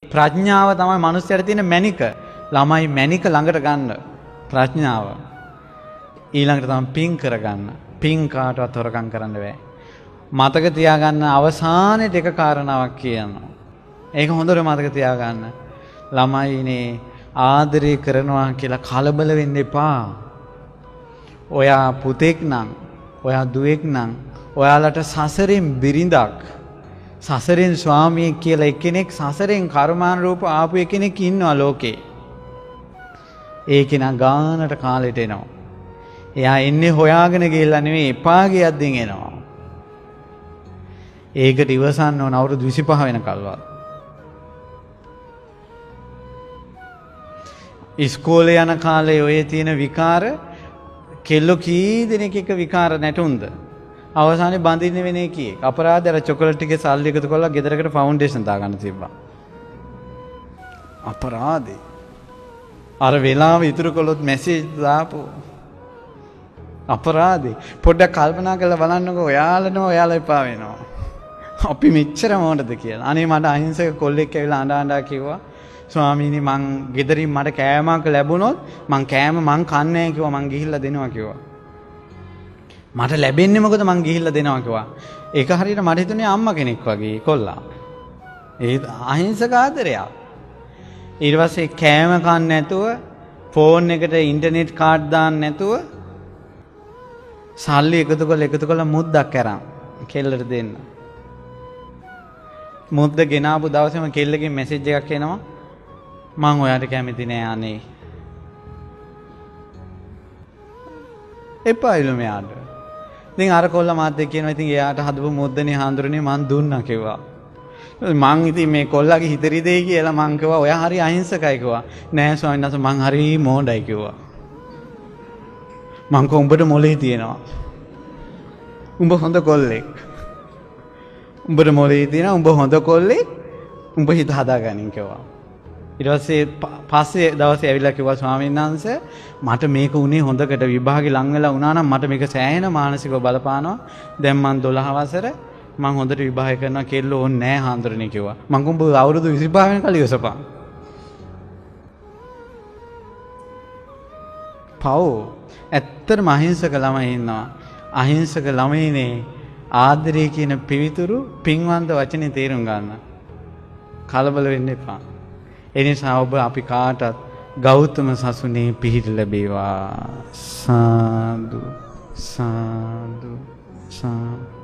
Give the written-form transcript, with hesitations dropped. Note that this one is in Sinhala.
ප්‍රඥාව තමයි මිනිස්යාට තියෙන මැනික. ළමයි මැනික ළඟට ගන්න ප්‍රඥාව. ඊළඟට තමයි පින් කරගන්න. පින් කාටවත් හොරකම් කරන්න බෑ. මතක තියාගන්න අවසානයේ දෙක කාරණාවක් කියනවා. ඒක හොඳට මතක තියාගන්න. ළමයිනේ ආදරය කරනවා කියලා කලබල වෙන්න එපා. ඔයා පුතෙක් නම්, ඔයා දුවෙක් නම්, ඔයාලට සසරෙන් බිරිඳක්, සසරෙන් ස්වාමියෙක් කියලා එක්කෙනෙක්, සසරෙන් කර්මානුරූප ආපු එක්කෙනෙක් ඉන්නවා ලෝකේ. ඒකේ නම් ගානට කාලෙට එනවා. එයා එන්නේ හොයාගෙන ගිහලා නෙවෙයි, එපා ගියද්දින් එනවා. ඒකට ඉවසන්න ඕන අවුරුදු 25 වෙනකල්වත්. ඉස්කෝලේ යන කාලේ ඔය තියෙන විකාර කෙල්ලෝ කී දෙනෙක් එක විකාර නැටුම්ද? අවසානයේ බඳින්න වෙන්නේ කී? අපරාධ අර චොකලට් ටිකේ සල්ලි එකතු කරලා ගෙදරකට ෆවුන්ඩේෂන් දාගන්න තිබ්බා. අපරාධේ. අර වෙලාව ඉතුරු කළොත් මැසේජ් දාපු. අපරාධේ. පොඩ්ඩක් කල්පනා කරලා බලන්නකෝ ඔයාලටම ඔයාලා එපා වෙනවා. අපි මෙච්චර මොකටද කියලා. අනේ මට අහිංසක කොල්ලෙක් ඇවිල්ලා අඬ අඬ කිව්වා ස්වාමීනි මං ගෙදරින් මට කෑමක් ලැබුණොත් මං කෑම මං කන්නේ නැහැ කිව්වා. මං ගිහිල්ලා දෙනවා කිව්වා. මට ලැබෙන්නේ මොකද මං ගිහිල්ලා දෙනවා කිව්වා. ඒක හරියට මට හිතුනේ අම්මා කෙනෙක් වගේ කොල්ලා. ඒ අහිංසක ආදරයක්. ඊට පස්සේ කෑම කන්න නැතුව ෆෝන් එකට ඉන්ටර්නෙට් කාඩ් දාන්න නැතුව සල්ලි එකතු කරලා මුද්දක් අරන් කෙල්ලට දෙන්න. මුද්ද ගෙනාපු දවසේම කෙල්ලගෙන් මැසේජ් එකක් එනවා මං ඔයාට කැමති නෑ අනේ. එපායිලු මෙයාට. ඉතින් අර කොල්ල මාත් එක්ක කියනවා ඉතින් එයාට හදපු මුද්දනේ හාඳුරන්නේ මං දුන්නා කිව්වා. මං ඉතින් මේ කොල්ලගේ හිතරි දෙයි කියලා මං කිව්වා ඔයා හරි අහිංසකයි කිව්වා. නෑ ස්වාමීන් වහන්සේ මං හරි මෝඩයි කිව්වා. මං කෝ උඹට මොලේ තියෙනවා. උඹ හොඳ කොල්ලෙක්. උඹට මොලේ තියෙනවා උඹ හොඳ කොල්ලෙක්. උඹ හිත හදාගනින් කිව්වා. ඊට පස්සේ දවසේ ඇවිල්ලා කිව්වා ස්වාමීන් වහන්සේ මට මේක උනේ හොඳකට විභාගේ ලං වෙලා වුණා නම් මට මේක සෑහෙන මානසිකව බලපානවා. දැන් මං 12 වසර මං හොඳට විභාග කරනවා කෙල්ලෝ ඕනේ නෑ හාන්දරනේ කිව්වා. මං උඹ අවුරුදු 25 වෙනකල් ඉවසපන්. පව් ඇත්තටම අහිංසක ළමයි ඉන්නවා. අහිංසක ළමයිනේ ආදරය කියන පිවිතුරු පින්වන්ත වචනේ තේරුම් ගන්න. කලබල වෙන්න එපා. ඒ නිසා ඔබ අපි කාටත් ගෞතම සසුනේ පිහිට ලැබේවා. සාදු සාදු සාදු